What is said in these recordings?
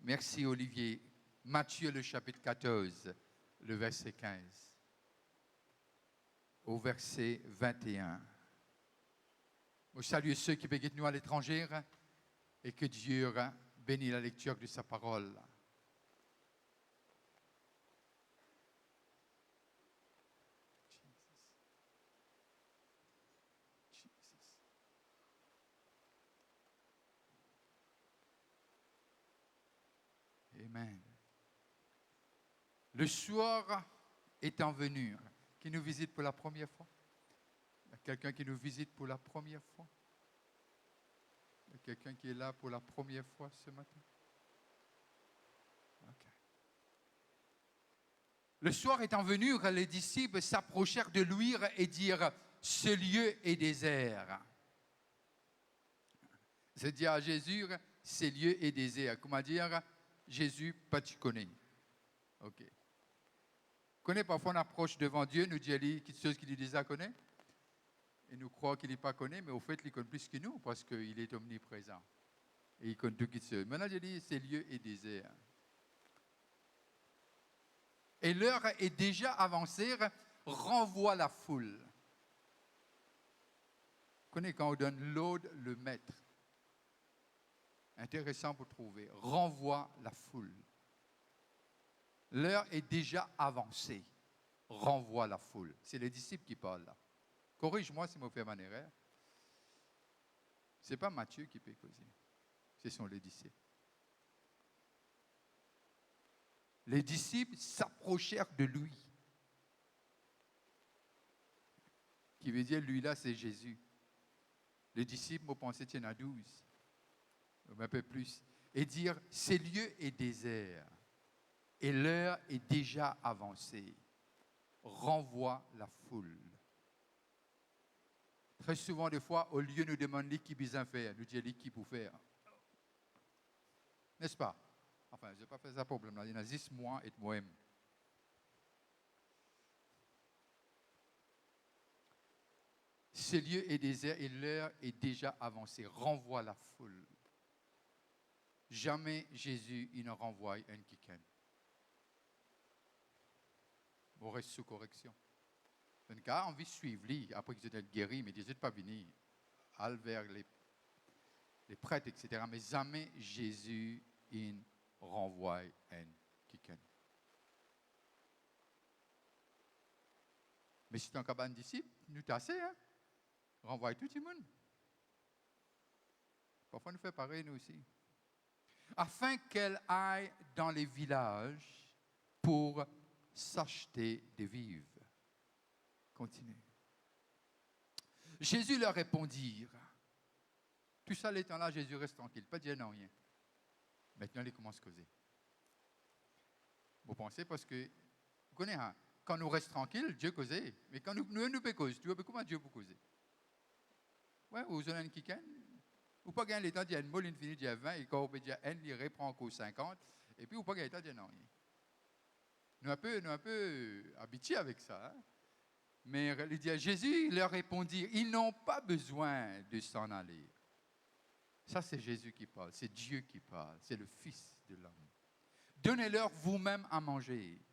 Merci Olivier. Matthieu le chapitre 14, le verset 15 au verset 21. Je salue ceux qui béguent nous à l'étranger et que Dieu bénisse la lecture de sa parole. Amen. Le soir étant venu, qui nous visite pour la première fois? Il y a quelqu'un qui nous visite pour la première fois? Il y a quelqu'un qui est là pour la première fois ce matin? Ok. Le soir étant venu, les disciples s'approchèrent de lui et dirent « Ce lieu est désert. » C'est dire à Jésus « Ce lieu est désert. » Comment dire? Jésus, pas tu connais. Ok. Connais parfois on approche devant Dieu, nous dit quelque chose qu'il déjà connaît. Et nous croyons qu'il n'est pas connu, mais au fait, il connaît plus que nous parce qu'il est omniprésent. Et il connaît tout qui se. Maintenant, j'ai dit, ces lieux est désert. Et l'heure est déjà avancée, renvoie la foule. Vous connaissez quand on donne l'ordre, le maître. Intéressant pour trouver. Renvoie la foule. L'heure est déjà avancée. Renvoie la foule. C'est les disciples qui parlent là. Corrige-moi si je fais ma erreur. Ce n'est pas Matthieu qui peut causer. Ce sont les disciples. Les disciples s'approchèrent de lui. Qui veut dire, lui là, c'est Jésus. Les disciples m'ont pensé qu'il y en a 12. Un peu plus. Et dire, ce lieu est désert. Et l'heure est déjà avancée. Renvoie la foule. Très souvent, des fois, au lieu de nous demander qui besoin faire, nous disons qui pour faire. N'est-ce pas? Enfin, je n'ai pas fait ça problème là. Il y en a 10 mois et moi-même. Ce lieu est désert et l'heure est déjà avancée. Renvoie la foule. Jamais Jésus il ne renvoie un quelqu'un. On reste sous correction. Un gars a envie de suivre lui, après qu'ils étaient guéris, mais ils ne pas venir. Aller vers les prêtres, etc. Mais jamais Jésus il renvoie un quelqu'un. Mais si tu es un cabane disciple, nous t'assez, hein? Renvoie tout le monde. Parfois, nous fait pareil, nous aussi. Afin qu'elle aille dans les villages pour s'acheter des vivres. Continue. Jésus leur répondit. Tout ça, les temps-là, Jésus reste tranquille. Pas dire non, rien. Maintenant, il commence à causer. Vous pensez parce que, vous connaissez, hein, quand nous restons tranquilles, Dieu cause. Mais quand nous pouvons causer, tu vois, comment Dieu peut causer? Ouais, vous avez un quelqu'un, ou pas gagner le temps d'y avoir une molle infinie d'y 20, et quand on peut dire N, il reprend encore 50, et puis ou pas gagner le temps d'y non. Nous un peu habitués avec ça. Hein? Mais il dit, Jésus leur répondit, ils n'ont pas besoin de s'en aller. Ça, c'est Jésus qui parle, c'est Dieu qui parle, c'est le Fils de l'homme. Donnez-leur vous-même à manger.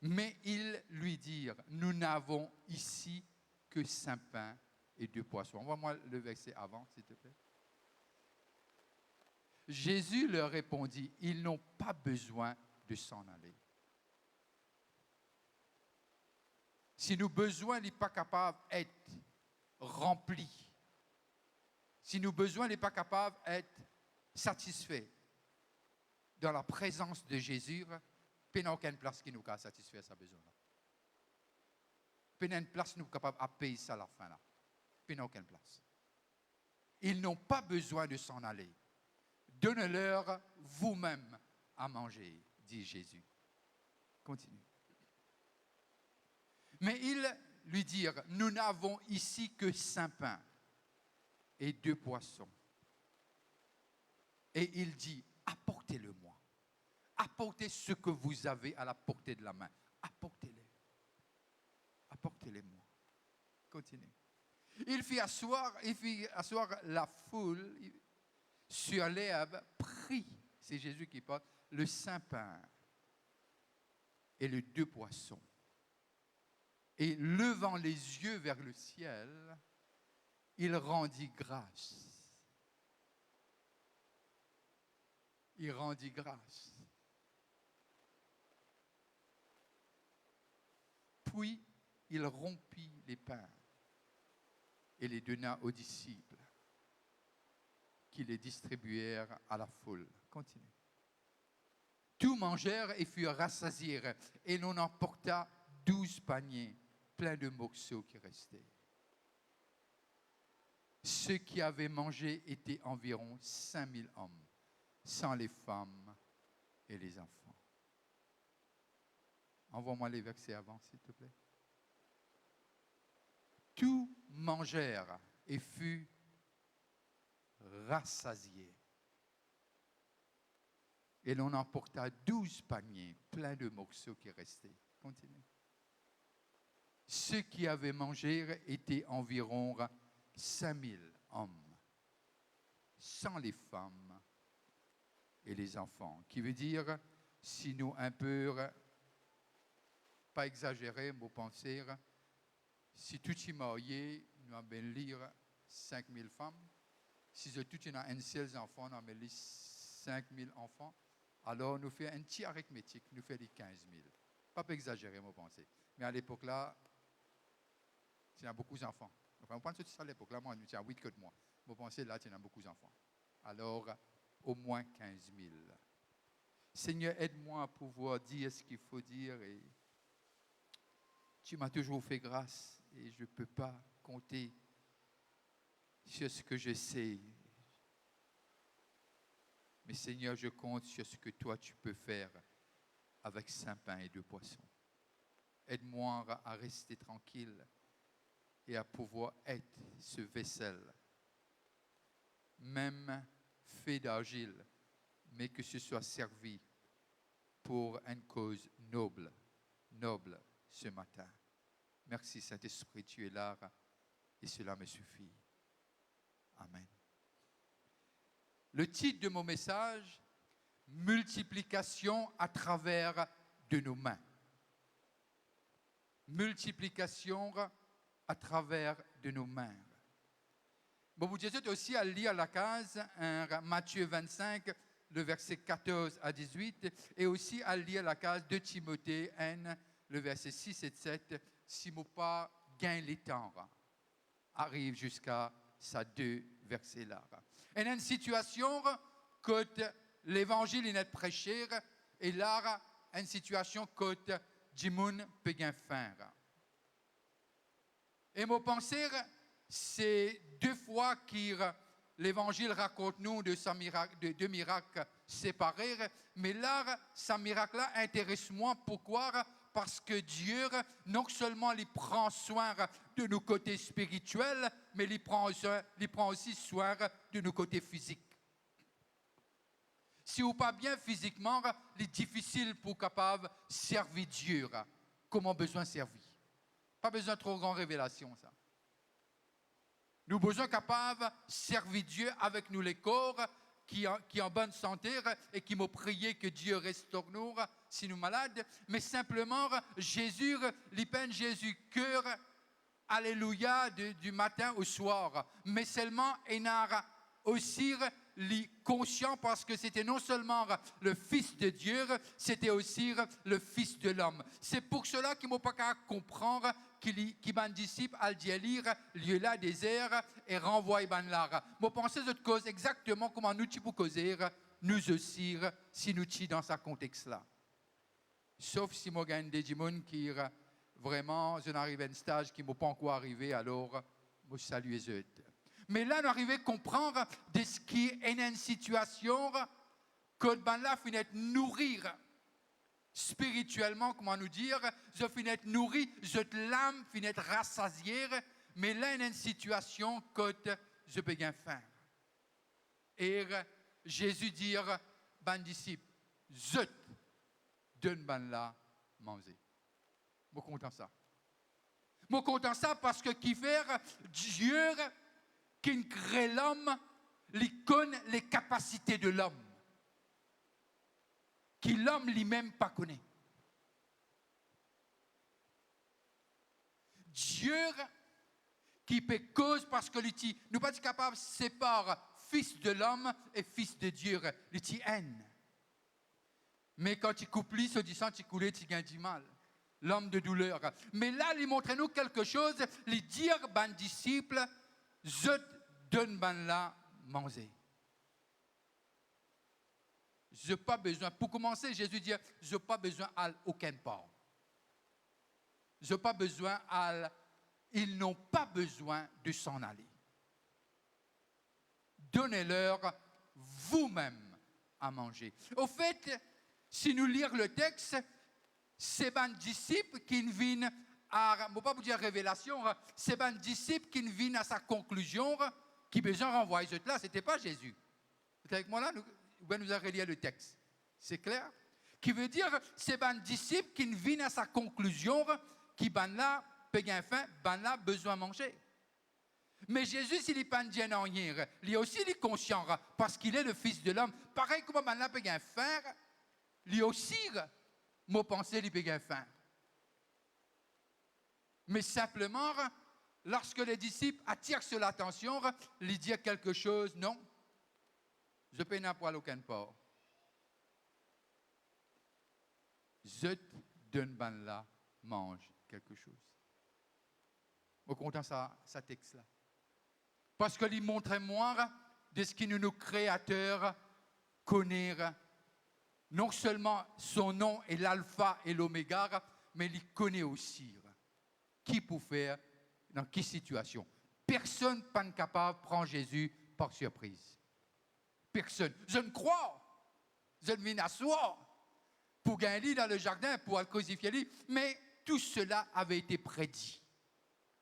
Mais ils lui dirent, nous n'avons ici que 5 pains et 2 poissons. Envoie-moi le verset avant, s'il te plaît. Jésus leur répondit, ils n'ont pas besoin de s'en aller. Si nos besoins n'est pas capable d'être remplis, si nos besoins n'est pas capable d'être satisfaits dans la présence de Jésus, il n'y a aucune place qui nous a satisfait sa besoin-là. Il n'y a une place qui nous est capable de payer ça à la fin. Là. Il n'y a aucune place. Ils n'ont pas besoin de s'en aller. Donnez-leur vous-même à manger, dit Jésus. Continue. Mais ils lui dirent, nous n'avons ici que 5 pains et 2 poissons. Et il dit, apportez-le-moi. Apportez ce que vous avez à la portée de la main. Apportez-les. Apportez-les-moi. Continue. Il fit asseoir la foule sur l'herbe prit, c'est Jésus qui parle, le saint pain et les 2 poissons. Et levant les yeux vers le ciel, il rendit grâce. Il rendit grâce. Puis, il rompit les pains et les donna aux disciples, qui les distribuèrent à la foule. Continue. Tous mangèrent et furent rassasiés, et l'on emporta 12 paniers pleins de morceaux qui restaient. Ceux qui avaient mangé étaient environ 5000 hommes, sans les femmes et les enfants. Envoie-moi les versets avant, s'il te plaît. Tous mangèrent et furent rassasiés. Et l'on emporta 12 paniers pleins de morceaux qui restaient. Continue. Ceux qui avaient mangé étaient environ 5000 hommes, sans les femmes et les enfants. Qui veut dire, si nous un peu, pas exagérer, vous penser, si tout est marié, nous allons lire 5000 femmes. Si tout est un seul enfant, nous allons lire 5000 enfants. Alors, nous faisons un petit arithmétique, nous faisons les 15 000. Pas exagérer, vous pensez. Mais à l'époque là, il y a beaucoup d'enfants. Enfin, on pense que c'est à l'époque là, moi, il y a 8 que de moi. Vous pensez là, il y a beaucoup d'enfants. Alors, au moins 15 000. Seigneur, aide-moi à pouvoir dire ce qu'il faut dire. Et tu m'as toujours fait grâce et je ne peux pas compter sur ce que je sais. Mais Seigneur, je compte sur ce que toi tu peux faire avec 5 pains et 2 poissons. Aide-moi à rester tranquille et à pouvoir être ce vaisselle, même fait d'argile, mais que ce soit servi pour une cause noble ce matin. Merci Saint-Esprit, tu es là et cela me suffit. Amen. Le titre de mon message, multiplication à travers de nos mains. Multiplication à travers de nos mains. Bon, vous dites aussi à lire la case, Matthieu 25, le verset 14 à 18, et aussi à lire la case de Timothée 1, le verset 6 et 7, si mon pas gagne les temps, arrive jusqu'à ces 2 versets-là. Et une situation que l'évangile est prêché, et là, une situation que Jimoun peut bien faire. Et mon pensée, c'est 2 fois que l'évangile raconte nous de 2 miracles séparés, mais là, ce miracle-là intéresse moi. Pourquoi? Parce que Dieu, non seulement il prend soin de nos côtés spirituels, mais il prend aussi soin de nos côtés physiques. Si vous pas bien physiquement, il est difficile pour capable servir Dieu comme on a besoin de servir. Pas besoin de trop grande révélation, ça. Nous avons besoin capable servir Dieu avec nous les corps qui en bonne santé et qui m'ont prié que Dieu restaure nous si nous malades. Mais simplement, Jésus, il peine Jésus cœur, alléluia, du matin au soir. Mais seulement, il a aussi conscient parce que c'était non seulement le Fils de Dieu, c'était aussi le Fils de l'homme. C'est pour cela qu'il ne m'a pas qu'à comprendre qu'il m'a disciple à lire lieu là désert et renvoie ban là. Moi pensez cette cause exactement comment nous tu pour causer nous aussi si nous tu dans ce contexte là. Sauf si moi gagne des gens qui vraiment je n'arrive à un stage qui m'ont pas encore arrivé alors moi je salue les autres. Mais là, nous arrivons à comprendre de ce qui est une situation que ben là, finit nourrir spirituellement, comment nous dire, je finis nourrir, cette l'âme finit rassasier, mais là, il y a une situation que je peux bien faire. Et Jésus dit, ben disciple, je donne ben là manger. Je suis content ça. Je suis content ça parce que qui fait Dieu qui crée l'homme, il connaît les capacités de l'homme. qui l'homme lui-même pas connaît. Dieu qui peut cause parce que nous ne pas capable de séparer fils de l'homme et fils de Dieu, il haine. Mais quand tu coupes lui, se disant tu coules, tu gagnes du mal. L'homme de douleur. Mais là, il montre nous quelque chose, il dit à ses disciples, je donne ben là manger. Je n'ai pas besoin. Pour commencer, Jésus dit, je n'ai pas besoin d'aucun part. Je n'ai pas besoin ils n'ont pas besoin de s'en aller. Donnez-leur vous-même à manger. Au fait, si nous lisons le texte, c'est ben disciples qui viennent à, je ne vais pas vous dire révélation, c'est ben disciples qui viennent à sa conclusion, qui besoin renvoyer ce là, ce n'était pas Jésus. Vous êtes avec moi là? Nous allons relire le texte. C'est clair? Qui veut dire, c'est ben disciples qui viennent à sa conclusion, qui ben là, péguin faim, ben là, besoin de manger. Mais Jésus, s'il n'est pas dit en rien, lui aussi, il est conscient, parce qu'il est le Fils de l'homme. Pareil comme ben là, péguin faim, lui aussi, mot pensé, il péguin faim. Mais simplement, lorsque les disciples attirent sur l'attention, ils disent quelque chose, non, je ne peux pas aucun part. Je te donne ben là, mange quelque chose. Je suis content ça texte là. Parce qu'il montre moi de ce qui nous créateurs connaît non seulement son nom est l'alpha et l'oméga, mais il connaît aussi qui peut faire dans quelle situation. Personne n'est capable de prendre Jésus par surprise. Personne. Je ne crois. Je ne viens asseoir pour gagner dans le jardin, pour le crucifier lui, mais tout cela avait été prédit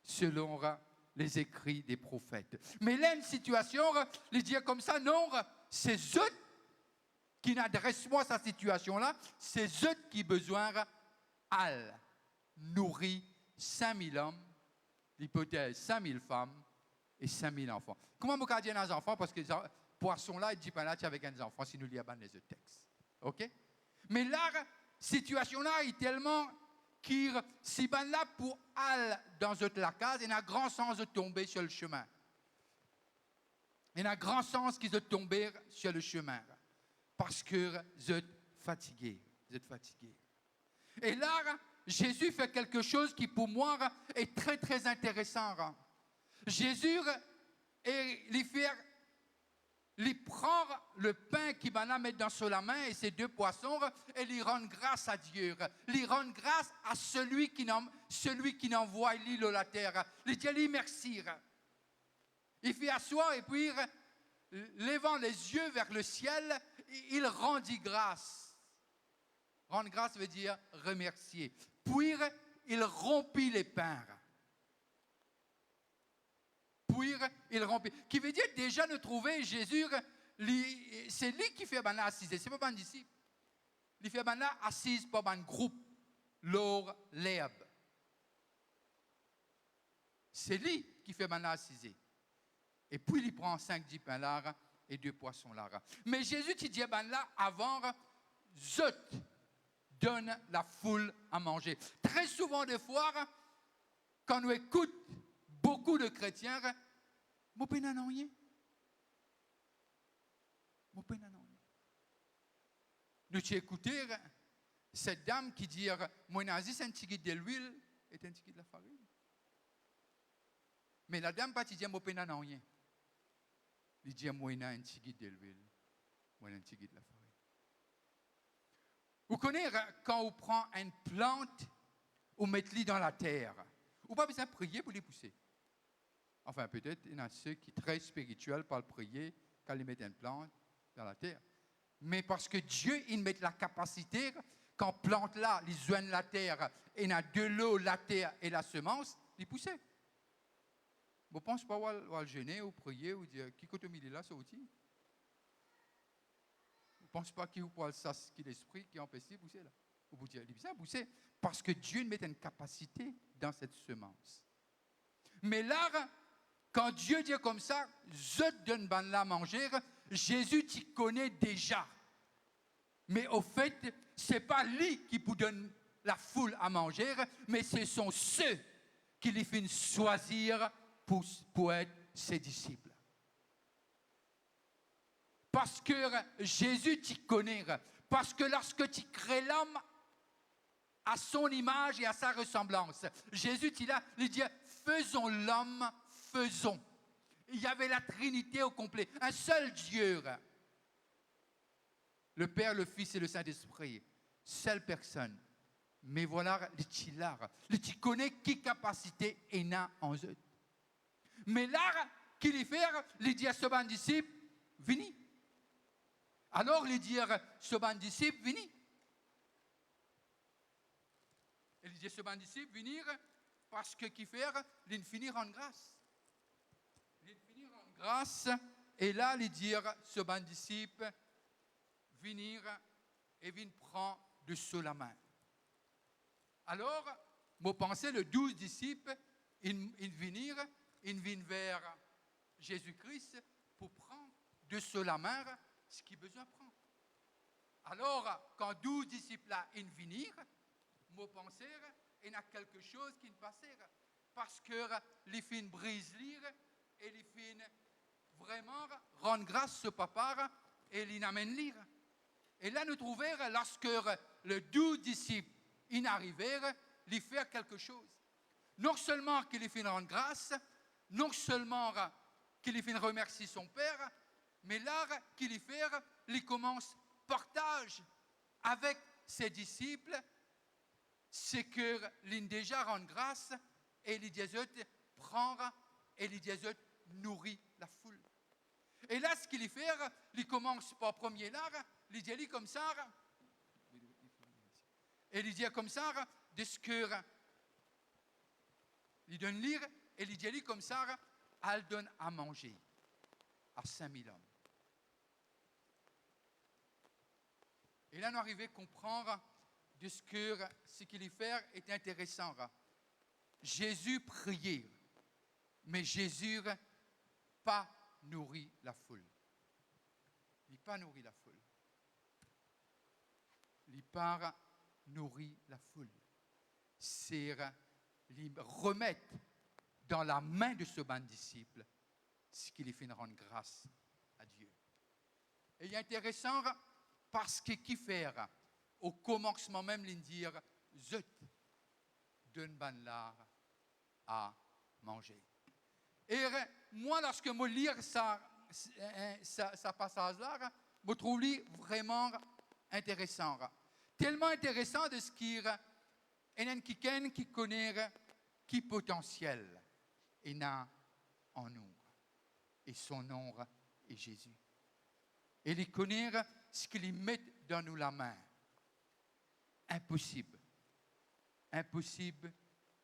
selon les écrits des prophètes. Mais là, une situation, les dire comme ça, non, c'est eux qui n'adressent moi cette situation-là, c'est eux qui ont besoin de nourrir 5000 hommes, l'hypothèse 5000 femmes et 5000 enfants. Comment vous dire les enfants? Parce que les poissons-là, ils disent pas là, tu avec un enfant, si nous lisons les autres textes. OK? Mais là, situation-là est tellement si ben là pour aller dans la case, il y a un grand sens de tomber sur le chemin. Il y a un grand sens qu'ils ont tombé sur le chemin. Parce que vous êtes fatigués. Vous êtes fatigués. Et là, Jésus fait quelque chose qui pour moi est très très intéressant. Jésus, il prend le pain qu'il va mettre dans la main et ses deux poissons et il rend grâce à Dieu. Il rend grâce à celui qui n'envoie l'île à la terre. Il dit merci. Il fait asseoir et puis, levant les yeux vers le ciel, il rendit grâce. Rendre grâce veut dire remercier. Puis, il rompit les pains. Puis, il rompit. Qui veut dire déjà nous trouver Jésus, c'est lui qui fait ben là assise. C'est pas ben disciple. Il fait ben là assise pour un groupe, l'or, l'herbe. C'est lui qui fait ben là assise. Et puis il prend 5 pains là et 2 poissons là. Mais Jésus qui dit ben là avant, je donne la foule à manger. Très souvent des fois, quand nous écoutons beaucoup de chrétiens, mon père n'a rien. Mon père n'a rien. Nous avons écouté cette dame qui dit, moi nazi c'est un petit de l'huile et un petit de la farine. Mais la dame pas dit, mon père n'a rien. Il dit, moi un petit de l'huile, moi un petit de la farine. Vous connaissez quand on prend une plante, on met le dans la terre. Ou pas besoin de prier pour les pousser. Enfin, peut-être, il y en a ceux qui sont très spirituels par le prier quand ils mettent une plante dans la terre. Mais parce que Dieu, il met la capacité, quand plante là, ils joignent la terre, et il y a de l'eau, la terre et la semence, ils poussent. Vous ne pensez pas à jeûner ou prier ou dire qui côté il est là, ce outil? Vous ne pensez pas qu'il vous ça, qui l'esprit qui empêche de pousser là? Vous dire, il ça pousser parce que Dieu met une capacité dans cette semence. Mais là, quand Dieu dit comme ça, je te donne ben là à manger, Jésus t'y connaît déjà. Mais au fait, ce n'est pas lui qui vous donne la foule à manger, mais ce sont ceux qui les font choisir pour être ses disciples. Parce que Jésus t'y connaît, parce que lorsque tu crées l'homme à son image et à sa ressemblance, Jésus il dit, faisons l'homme, faisons. Il y avait la Trinité au complet, un seul Dieu. Le Père, le Fils et le Saint-Esprit, seule personne. Mais voilà, tu connais qui capacité est n'a en eux. Mais là, qu'il y fait, il dit à ce bon disciple, venez. Alors, il dit à ce bon disciple, venez. Il dit à ce bon disciple, venir, parce que qui faire, il finir en grâce. Il finir en grâce, et là, il dit à ce bon disciple, venir et vient prendre de sous la main. Alors, moi pensais, les 12 disciples, ils viennent vers Jésus-Christ pour prendre de sous la main ce qu'ils ont besoin de prendre. Alors, quand 12 disciples là, ils viennent, moi pensais, il y a quelque chose qui ne passait. Parce que les filles brisent lire et les filles vraiment rendent grâce au papa et les amènent lire. Et là, nous trouvons, lorsque les 12 disciples y arrivèrent, ils firent quelque chose. Non seulement qu'il les fit rendre grâce, non seulement qu'il les fit remercier son Père, mais là, qu'il les fait, il commence partage avec ses disciples, c'est que l'in déjà rend grâce et les diazotes prend et les diazotes nourrit la foule. Et là, ce qu'il fait, il commence par premier là, il dit comme ça, et il dit comme ça, de ce que il donne lire, et il dit comme ça, elle donne à manger à 5000 hommes. Et là, nous arrivons à comprendre de ce qu'il fait est intéressant. Jésus priait, mais Jésus pas nourrit la foule. Il pas nourrit la foule. Il pas nourrit la foule. C'est remettre dans la main de ce bon disciple ce qu'il fait rendre grâce à Dieu. Et il est intéressant parce que qui faire au commencement même, il dire zut donne ban là à manger. Et moi, lorsque je lis ça passage-là, je trouve vraiment intéressant. Tellement intéressant de ce qu'il y a quelqu'un qui connaît qui potentiel il a en nous. Et son nom est Jésus. Et il connaît ce qu'il met dans nous la main. Impossible. Impossible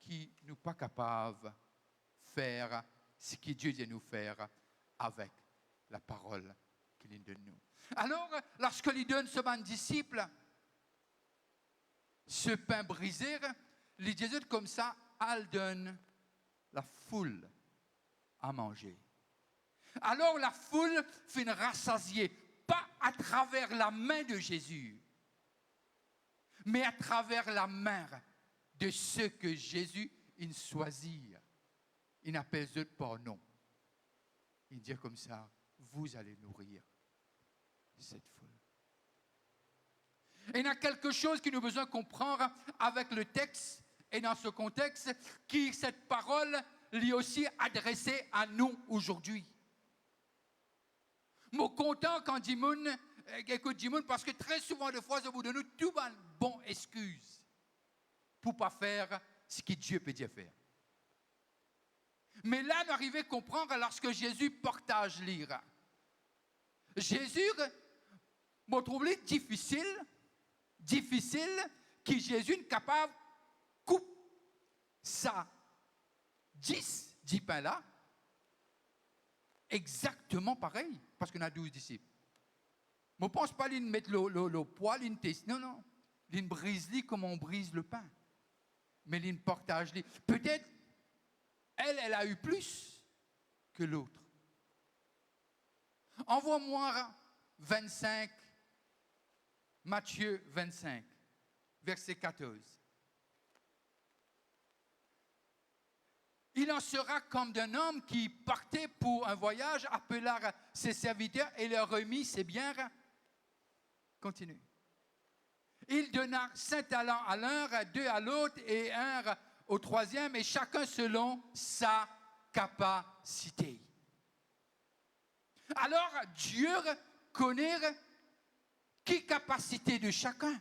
qui nous pas capable de faire ce que Dieu dit nous faire avec la parole qu'il donne nous. Alors, lorsqu'il donne ce bon disciple, ce pain brisé, les Jésus comme ça, elle donne la foule à manger. Alors la foule finit rassasiée, pas à travers la main de Jésus, mais à travers la main de ceux que Jésus il choisit. Il appelle eux par nom. Il dit comme ça, vous allez nourrir cette foule. Et il y a quelque chose que nous avons besoin de comprendre avec le texte et dans ce contexte, qui cette parole lui aussi adressée à nous aujourd'hui. Je suis content quand Dimoun écoute Dimoun parce que très souvent de fois, au bout de nous, tout va une bonne excuse pour ne pas faire ce que Dieu peut dire faire. Mais là, nous arrivons à comprendre lorsque Jésus partage lire. Jésus, m'a trouvé difficile que Jésus est capable de couper ça 10 pains là, exactement pareil, parce qu'on a 12 disciples. Je ne pense pas qu'il mettre le poids, il teste. Non. Il brise comme on brise le pain. Mais il partage. Peut-être, elle a eu plus que l'autre. Envoie-moi 25 Matthieu 25, verset 14. Il en sera comme d'un homme qui partait pour un voyage, appela ses serviteurs et leur remit ses biens. Continue. Il donna 5 talents à l'un, 2 à l'autre et 1 au troisième, et chacun selon sa capacité. Alors Dieu connaît qui capacité de chacun.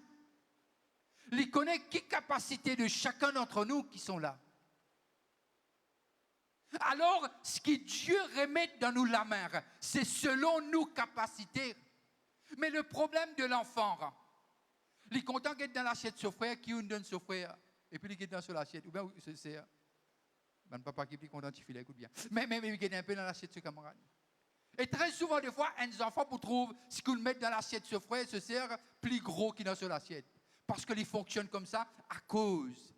Il connaît qui capacité de chacun d'entre nous qui sont là. Alors, ce que Dieu remet dans nous la main, c'est selon nos capacités. Mais le problème de l'enfant, il est content d'être dans l'assiette de son frère, qui nous donne son frère, et puis il est dans sur l'assiette. Ou bien, c'est ben, papa qui est content, il file, écoute bien. Mais il est un peu dans l'assiette de son camarade. Et très souvent, des fois, un enfant pour trouver ce qu'on met dans l'assiette de son frère, se sert plus gros qu'il est dans sur l'assiette. Parce qu'il fonctionne comme ça à cause.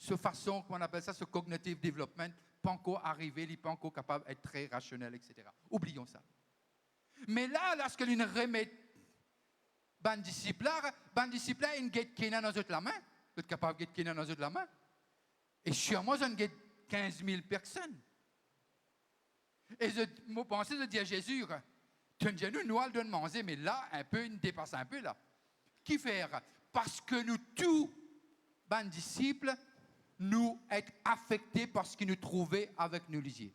Ce façon, qu'on appelle ça, ce cognitive development, pas encore arrivé, il n'est pas encore capable d'être très rationnel, etc. Oublions ça. Mais là, lorsque l'on remet ban disciple, il get Kenan dans la main, il est capable de get Kenan dans la main. Et sûrement, il get 15 000 personnes. Et je pensais de dire à Jésus, nous allons donner manger, mais là, un peu, il dépasse un peu là. Qui faire? Parce que nous, tous, ban disciples, nous être affectés par ce qu'il nous trouvait avec nos lisiers.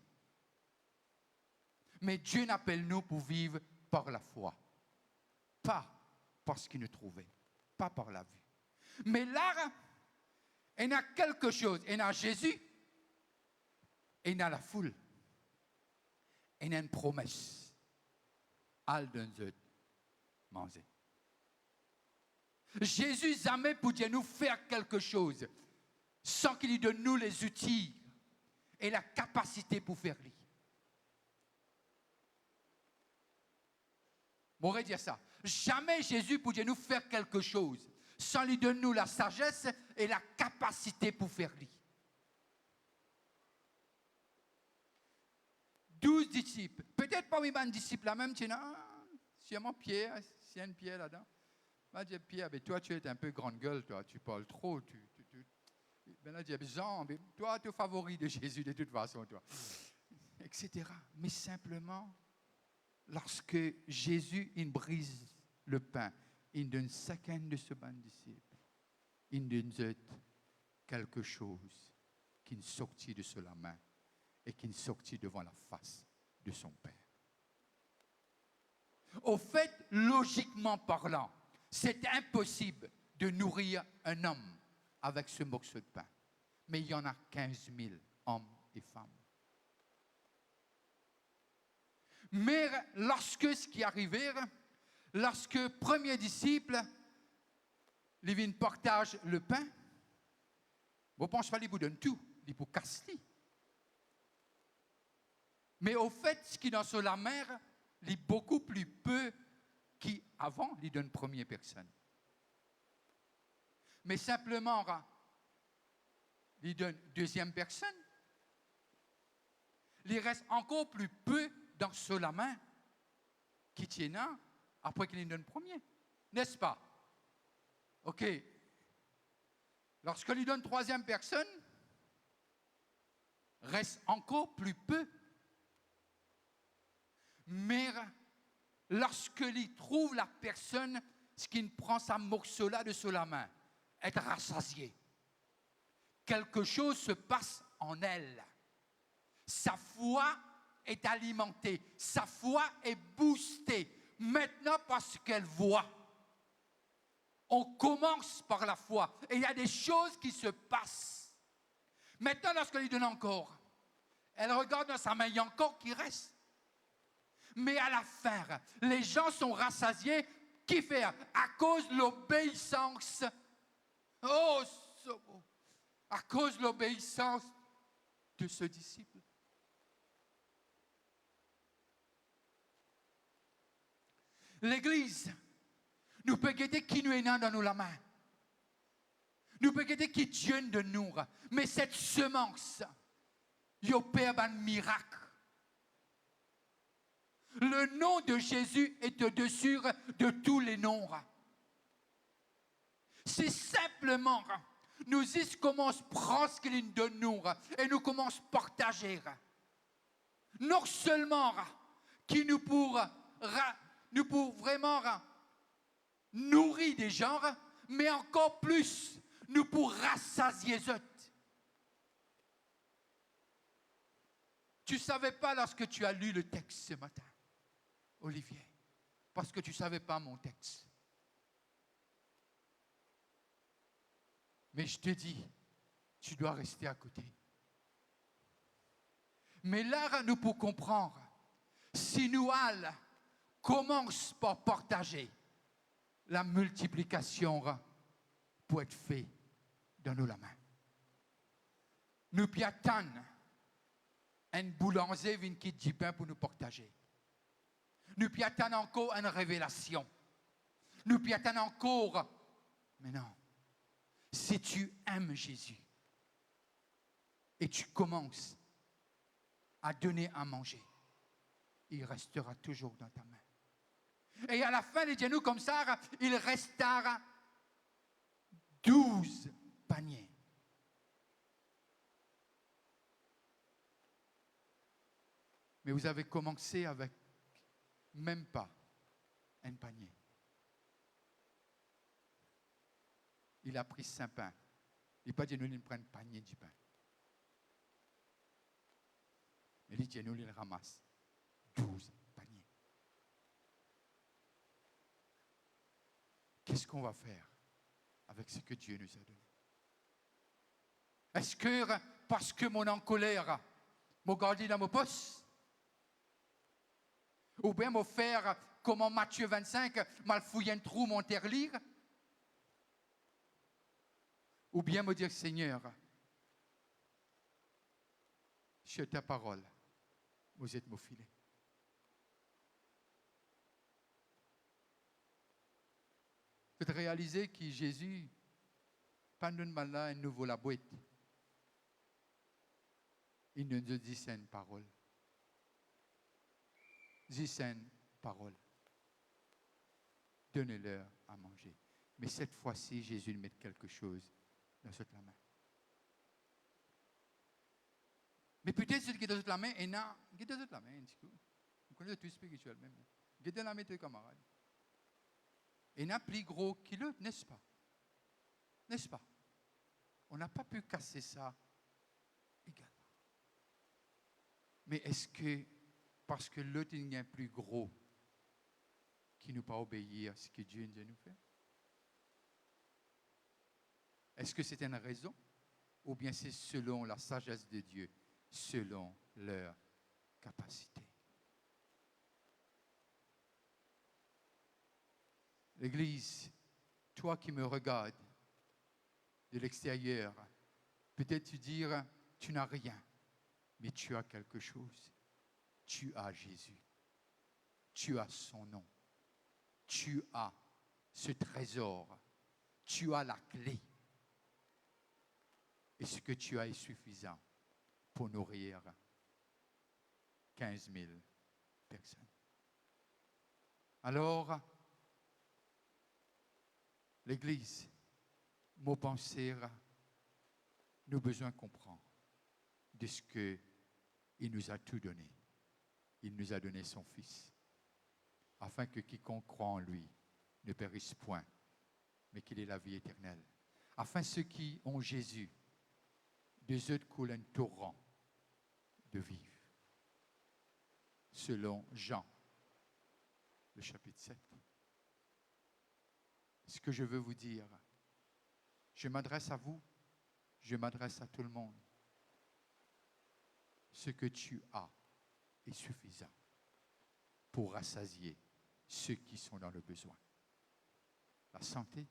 Mais Dieu n'appelle nous pour vivre par la foi. Pas par ce qu'il nous trouvait. Pas par la vue. Mais là, il y a quelque chose. Il y a Jésus. Et il y a la foule. Et il y a une promesse. Al donne manger. Jésus jamais pour dire nous faire quelque chose sans qu'il lui donne nous les outils et la capacité pour faire lui. On pourrait dire ça. Jamais Jésus pour dire nous faire quelque chose sans lui donner nous la sagesse et la capacité pour faire lui. 12 disciples. Peut-être pas un disciple là même, sûrement Pierre, s'il y a une Pierre là-dedans. Je dis, Pierre, mais toi tu es un peu grande gueule, toi, tu parles trop, ben là, je dis, Jean, mais toi, tu es favori de Jésus de toute façon, toi. Etc. Mais simplement, lorsque Jésus, il brise le pain, il donne chacun de ce banc disciples, il donne quelque chose qui est sorti de la main et qui est sorti devant la face de son Père. Au fait, logiquement parlant, c'est impossible de nourrir un homme avec ce morceau de pain. Mais il y en a 15 000 hommes et femmes. Mais lorsque ce qui arrivait, lorsque premier disciple, les vignes partagent le pain, vous pensez pas qu'il vous donne tout, il vous casse. Mais au fait, ce qui est dans la mer, il est beaucoup plus peu qu'avant, il donne première personne. Mais simplement, il donne deuxième personne. Il reste encore plus peu dans la main qui tient après qu'il donne premier. N'est-ce pas? OK. Lorsque lui donne troisième personne, reste encore plus peu. Mais lorsqu'il trouve la personne, ce qui prend sa morceau-là de la main, être rassasié. Quelque chose se passe en elle. Sa foi est alimentée. Sa foi est boostée. Maintenant, parce qu'elle voit. On commence par la foi. Et il y a des choses qui se passent. Maintenant, lorsqu'elle lui donne encore, elle regarde dans sa main, il y a encore qui reste. Mais à la fin, les gens sont rassasiés. Qui fait? À cause de l'obéissance. Oh, à cause de l'obéissance de ce disciple. L'Église, nous peut guetter qui nous est dans nous la main. Nous peut guetter qui Dieu de nous. Mais cette semence, il opère un miracle. Le nom de Jésus est au-dessus de tous les noms. question. C'est simplement, nous commençons à prendre ce qu'il nous donne nous, et nous commençons à partager. Non seulement qui nous pour vraiment nourrir des gens, mais encore plus, nous pour rassasier eux. Tu ne savais pas lorsque tu as lu le texte ce matin, Olivier, parce que tu ne savais pas mon texte. Mais je te dis, tu dois rester à côté. Mais là, nous pour comprendre, si nous allons, commence par partager la multiplication pour être fait dans nos mains. Nous puis attendre un boulanger vient qui dit pain pour nous partager. Nous puis attendre encore une révélation. Nous puis attendre encore. Mais non. Si tu aimes Jésus et tu commences à donner à manger, il restera toujours dans ta main. Et à la fin, les nous comme ça, il restera 12 paniers. Mais vous avez commencé avec même pas un panier. Il a pris 5 pains. Il n'a pas dit nous, il prend un panier de pain. Il dit nous, il ramasse 12 paniers. Qu'est-ce qu'on va faire avec ce que Dieu nous a donné? Est-ce que, parce que mon en colère, m'a gardé dans mon poste? Ou bien me faire, comme en Matthieu 25, mal fouiller un trou, mon terre-lire? Ou bien me dire, Seigneur, sur ta parole, vous êtes mon filet. Vous devez réaliser que Jésus, pendant mal là, il nous vaut la boîte. Il nous dit une parole. Dis une parole. Donnez-leur à manger. Mais cette fois-ci, Jésus met quelque chose dans cette main. Mais peut-être ce qui est dans cette main, et non, qui est dans cette main, vous connaissez tout spirituel même. Qui est dans la main de tes camarades. Et n'a plus gros que l'autre, n'est-ce pas? N'est-ce pas? On n'a pas pu casser ça également. Mais est-ce que, parce que l'autre est un plus gros, qui ne pas obéir à ce que Dieu nous fait? Est-ce que c'est une raison? Ou bien c'est selon la sagesse de Dieu, selon leur capacité? L'Église, toi qui me regardes de l'extérieur, peut-être tu dire, tu n'as rien, mais tu as quelque chose. Tu as Jésus. Tu as son nom. Tu as ce trésor. Tu as la clé. Et ce que tu as est suffisant pour nourrir 15 000 personnes. Alors, l'Église, mon pensée, nous avons besoin de comprendre de ce qu'il nous a tout donné. Il nous a donné son Fils, afin que quiconque croit en lui ne périsse point, mais qu'il ait la vie éternelle. Afin ceux qui ont Jésus, des eux coule un torrent de vivre. Selon Jean, le chapitre 7. Ce que je veux vous dire, je m'adresse à vous, je m'adresse à tout le monde. Ce que tu as est suffisant pour rassasier ceux qui sont dans le besoin. La santé,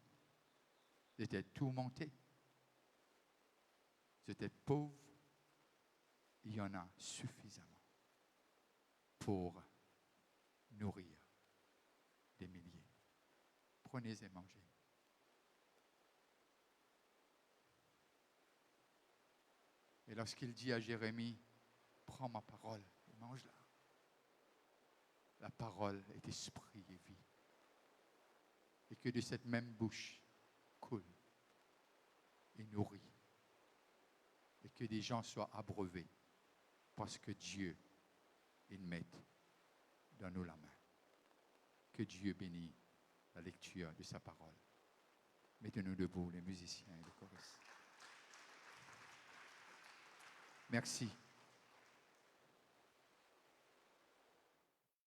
vous êtes tourmenté, vous êtes pauvre, il y en a suffisamment pour nourrir des milliers. Prenez et mangez. Et lorsqu'il dit à Jérémie, prends ma parole et mange-la. La parole est esprit et vie. que de cette même bouche coule et nourrit. Et que des gens soient abreuvés parce que Dieu, il met dans nous la main. Que Dieu bénisse la lecture de sa parole. Mettez-nous debout, les musiciens et les choristes. Merci.